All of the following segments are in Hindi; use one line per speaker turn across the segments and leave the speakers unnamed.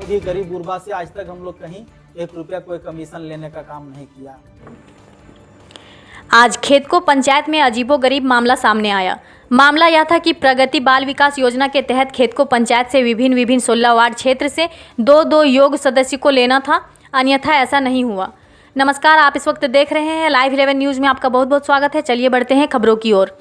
भी गरीब गुरबा से आज तक हम लोग कहीं 1 रुपया कोई कमीशन लेने का काम नहीं किया।
आज खेतको पंचायत में अजीबोगरीब मामला सामने आया। मामला यह था कि प्रगति बाल विकास योजना के तहत खेतको पंचायत से विभिन्न 16 वार्ड क्षेत्र से 2 योग्य सदस्य को लेना था, अन्यथा ऐसा नहीं हुआ। नमस्कार, आप इस वक्त देख रहे हैं लाइव 11 न्यूज़ में आपका बहुत बहुत स्वागत है। चलिए बढ़ते हैं खबरों की ओर।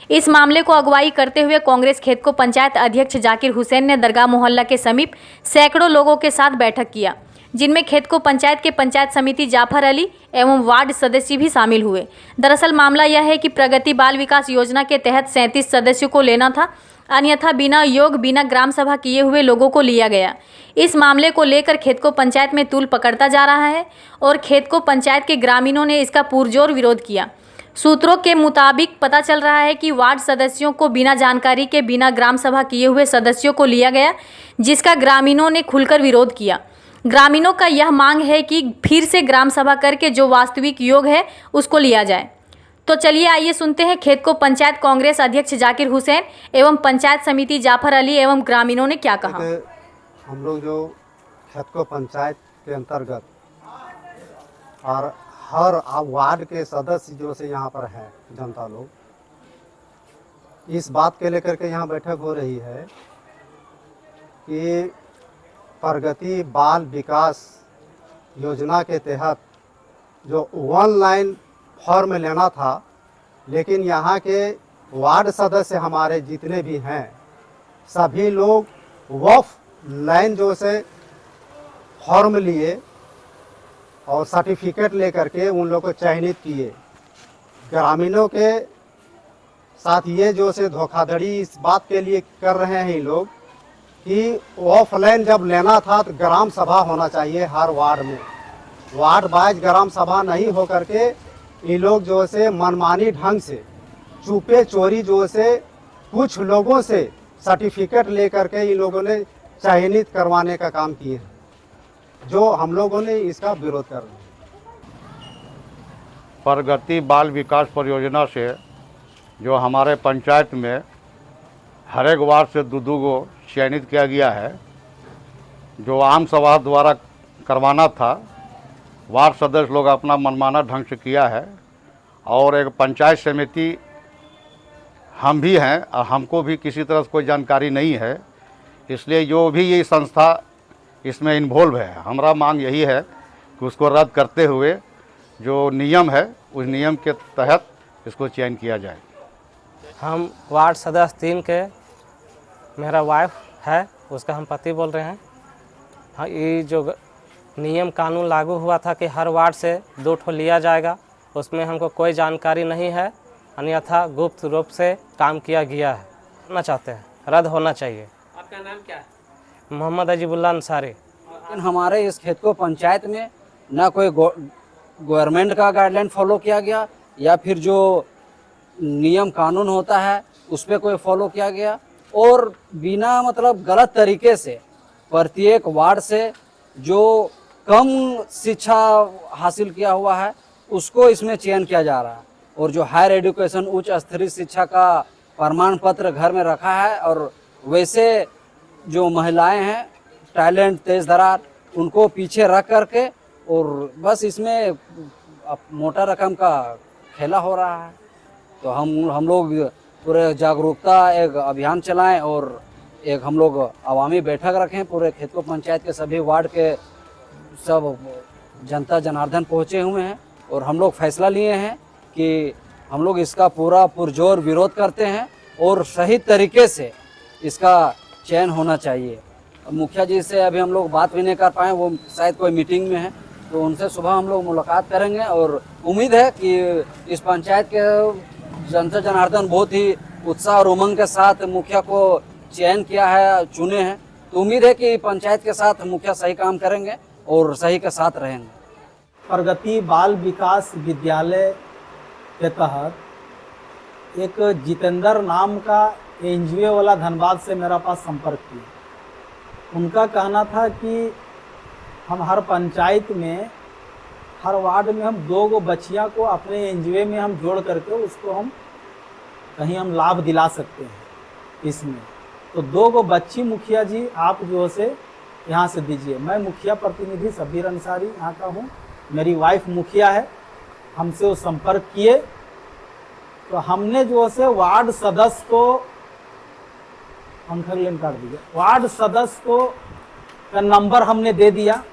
इस मामले को अगुवाई करते हुए कांग्रेस खेतको पंचायत अध्यक्ष जाकिर हुसैन ने दरगाह मोहल्ला के समीप सैकड़ों लोगों के साथ बैठक किया, जिनमें खेतको पंचायत के पंचायत समिति जाफर अली एवं वार्ड सदस्य भी शामिल हुए। दरअसल मामला यह है कि प्रगति बाल विकास योजना के तहत 37 सदस्यों को लेना था, अन्यथा बिना योग बिना ग्राम सभा किए हुए लोगों को लिया गया। इस मामले को लेकर खेतको पंचायत में तूल पकड़ता जा रहा है और खेतको पंचायत के ग्रामीणों ने इसका पुरजोर विरोध किया। सूत्रों के मुताबिक पता चल रहा है कि वार्ड सदस्यों को बिना जानकारी के बिना ग्राम सभा किए हुए सदस्यों को लिया गया, जिसका ग्रामीणों ने खुलकर विरोध किया। ग्रामीणों का यह मांग है कि फिर से ग्राम सभा करके जो वास्तविक योग है उसको लिया जाए। तो चलिए आइए सुनते हैं खेतको पंचायत कांग्रेस अध्यक्ष जाकिर हुसैन एवं पंचायत समिति जाफर अली एवं ग्रामीणों ने क्या कहा।
हम लोग जो खेतको पंचायत के अंतर्गत और हर वार्ड के सदस्य जो से यहाँ पर हैं जनता लोग, इस बात के लेकर के यहाँ बैठक हो रही है कि प्रगति बाल विकास योजना के तहत जो ऑनलाइन फॉर्म लेना था, लेकिन यहाँ के वार्ड सदस्य हमारे जितने भी हैं सभी लोग ऑफलाइन जो से फॉर्म लिए और सर्टिफिकेट लेकर के उन लोग को चयनित किए। ग्रामीणों के साथ ये जो से धोखाधड़ी इस बात के लिए कर रहे हैं ये लोग कि ऑफलाइन जब लेना था तो ग्राम सभा होना चाहिए हर वार्ड में, वार्ड वाइज ग्राम सभा नहीं हो करके ये लोग जो से मनमानी ढंग से चुपे चोरी जो से कुछ लोगों से सर्टिफिकेट लेकर के ये लोगों ने चयनित करवाने का काम किए हैं, जो हम लोगों ने इसका विरोध कर रहे हैं।
प्रगति बाल विकास परियोजना से जो हमारे पंचायत में हर एक वार्ड से 2 को चयनित किया गया है, जो आम सभा द्वारा करवाना था वार्ड सदस्य लोग अपना मनमाना ढंग से किया है। और एक पंचायत समिति हम भी हैं और हमको भी किसी तरह से कोई जानकारी नहीं है, इसलिए जो भी ये संस्था इसमें इन्वॉल्व है, हमारा मांग यही है कि उसको रद्द करते हुए जो नियम है उस नियम के तहत इसको चयन किया जाए।
हम वार्ड सदस्य 3 के, मेरा वाइफ है, उसका हम पति बोल रहे हैं। हाँ, ये जो नियम कानून लागू हुआ था कि हर वार्ड से 2 ठो लिया जाएगा, उसमें हमको कोई जानकारी नहीं है, अन्यथा गुप्त रूप से काम किया गया है। ना चाहते हैं रद्द होना चाहिए।
आपका नाम क्या है?
मोहम्मद अजीबुल्लाह अंसारी।
लेकिन हमारे इस खेतको पंचायत में ना कोई गवर्नमेंट का गाइडलाइन फॉलो किया गया या फिर जो नियम कानून होता है उस पर कोई फॉलो किया गया, और बिना मतलब गलत तरीके से प्रत्येक वार्ड से जो कम शिक्षा हासिल किया हुआ है उसको इसमें चयन किया जा रहा है, और जो हायर एजुकेशन उच्च स्तरीय शिक्षा का प्रमाण पत्र घर में रखा है, और वैसे जो महिलाएं हैं टैलेंट तेज धरार उनको पीछे रख करके, और बस इसमें मोटा रकम का खेला हो रहा है। तो हम लोग पूरे जागरूकता एक अभियान चलाएं और एक हम लोग अवामी बैठक रखें। पूरे खेतको पंचायत के सभी वार्ड के सब जनता जनार्दन पहुंचे हुए हैं, और हम लोग फैसला लिए हैं कि हम लोग इसका पूरा पुरजोर विरोध करते हैं और सही तरीके से इसका चयन होना चाहिए। मुखिया जी से अभी हम लोग बात भी नहीं कर पाए, वो शायद कोई मीटिंग में है, तो उनसे सुबह हम लोग मुलाकात करेंगे, और उम्मीद है कि इस पंचायत के जनता जनार्दन बहुत ही उत्साह और उमंग के साथ मुखिया को चयन किया है, चुने हैं। तो उम्मीद है कि पंचायत के साथ मुखिया सही काम करेंगे और सही के साथ रहेंगे।
प्रगति बाल विकास विद्यालय के तहत एक जितेंद्र नाम का एनजीओ वाला धनबाद से मेरा पास संपर्क किया। उनका कहना था कि हम हर पंचायत में हर वार्ड में हम 2 बच्चियां को अपने एनजीओ में हम जोड़ करके उसको हम कहीं हम लाभ दिला सकते हैं इसमें। तो 2 बच्ची मुखिया जी आप जो से यहाँ से दीजिए। मैं मुखिया प्रतिनिधि शब्बीर अंसारी यहाँ का हूँ, मेरी वाइफ मुखिया है। हमसे वो संपर्क किए तो हमने जो है वार्ड सदस्य को पंखा लेन काट दिया, वार्ड सदस्य को का नंबर हमने दे दिया।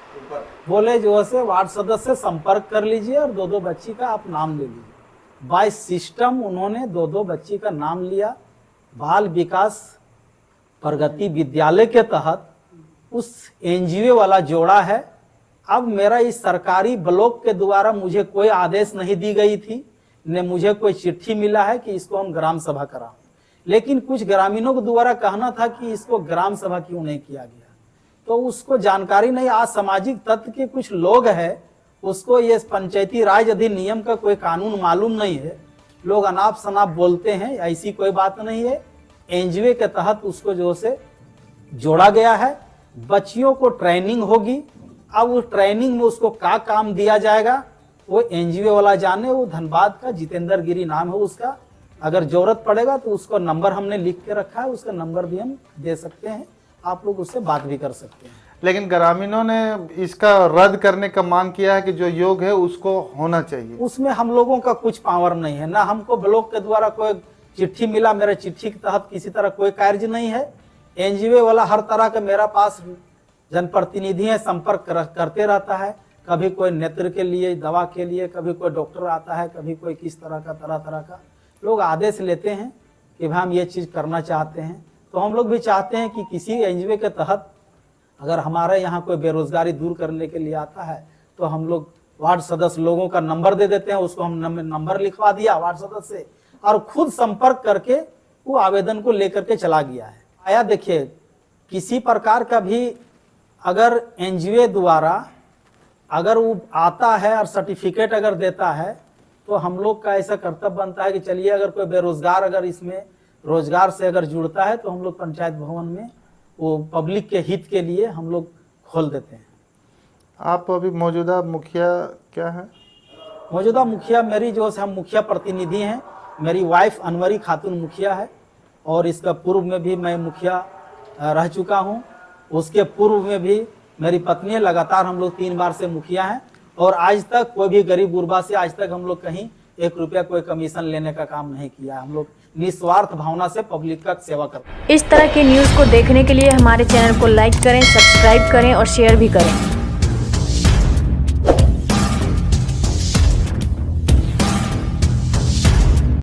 बोले जो है वार्ड सदस्य से संपर्क कर लीजिए और 2-2 बच्ची का आप नाम ले लीजिए। बाय सिस्टम उन्होंने 2-2 बच्ची का नाम लिया। बाल विकास प्रगति विद्यालय के तहत उस एनजीओ वाला जोड़ा है। अब मेरा इस सरकारी ब्लॉक के द्वारा मुझे कोई आदेश नहीं दी गई थी, न मुझे कोई चिट्ठी मिला है कि इसको हम ग्राम सभा कराएं। लेकिन कुछ ग्रामीणों के द्वारा कहना था कि इसको ग्राम सभा क्यों नहीं किया गया, तो उसको जानकारी नहीं। आज सामाजिक तत्व के कुछ लोग हैं, उसको ये पंचायती राज अधिनियम का कोई कानून मालूम नहीं है, लोग अनाप शनाप बोलते हैं। ऐसी कोई बात नहीं है। एनजीओ के तहत उसको जो से जोड़ा गया है। बच्चियों को ट्रेनिंग होगी। अब उस ट्रेनिंग में उसको क्या काम दिया जाएगा वो एनजीओ वाला जाने। वो धनबाद का जितेंद्र गिरी नाम है उसका। अगर जरूरत पड़ेगा तो उसको नंबर हमने लिख के रखा है, उसका नंबर भी हम दे सकते हैं, आप लोग उससे बात भी कर सकते हैं।
लेकिन ग्रामीणों ने इसका रद्द करने का मांग किया है कि जो योग है उसको होना चाहिए।
उसमें हम लोगों का कुछ पावर नहीं है, ना हमको ब्लॉक के द्वारा कोई चिट्ठी मिला। मेरे चिट्ठी के तहत किसी तरह कोई कार्य नहीं है। एनजीओ वाला हर तरह का मेरा पास जनप्रतिनिधि है, संपर्क करते रहता है। कभी कोई नेत्र के लिए, दवा के लिए, कभी कोई डॉक्टर आता है, कभी कोई किस तरह का लोग आदेश लेते हैं कि भाई हम ये चीज़ करना चाहते हैं। तो हम लोग भी चाहते हैं कि किसी एनजीओ के तहत अगर हमारे यहाँ कोई बेरोजगारी दूर करने के लिए आता है तो हम लोग वार्ड सदस्य लोगों का नंबर दे देते हैं। उसको हम नंबर लिखवा दिया वार्ड सदस्य से, और खुद संपर्क करके वो आवेदन को लेकर के चला गया है। आया देखिए, किसी प्रकार का भी अगर एनजीओ द्वारा अगर वो आता है और सर्टिफिकेट अगर देता है तो हम लोग का ऐसा कर्तव्य बनता है कि चलिए अगर कोई बेरोजगार अगर इसमें रोजगार से अगर जुड़ता है तो हम लोग पंचायत भवन में वो पब्लिक के हित के लिए हम लोग खोल देते हैं।
आप अभी मौजूदा मुखिया क्या है?
मौजूदा मुखिया मेरी जो है हम मुखिया प्रतिनिधि हैं। मेरी वाइफ अनवरी खातून मुखिया है और इसका पूर्व में भी मैं मुखिया रह चुका हूं। उसके पूर्व में भी मेरी पत्नी है। लगातार हम लोग 3 बार से मुखिया हैं और आज तक कोई भी गरीब गुरबा से आज तक हम लोग कहीं 1 रुपया कोई कमीशन लेने का काम नहीं किया। हम लोग निस्वार्थ भावना से पब्लिक का सेवा करते हैं।
इस तरह के न्यूज़ को देखने के लिए हमारे चैनल को लाइक करें, सब्सक्राइब करें और शेयर भी करें।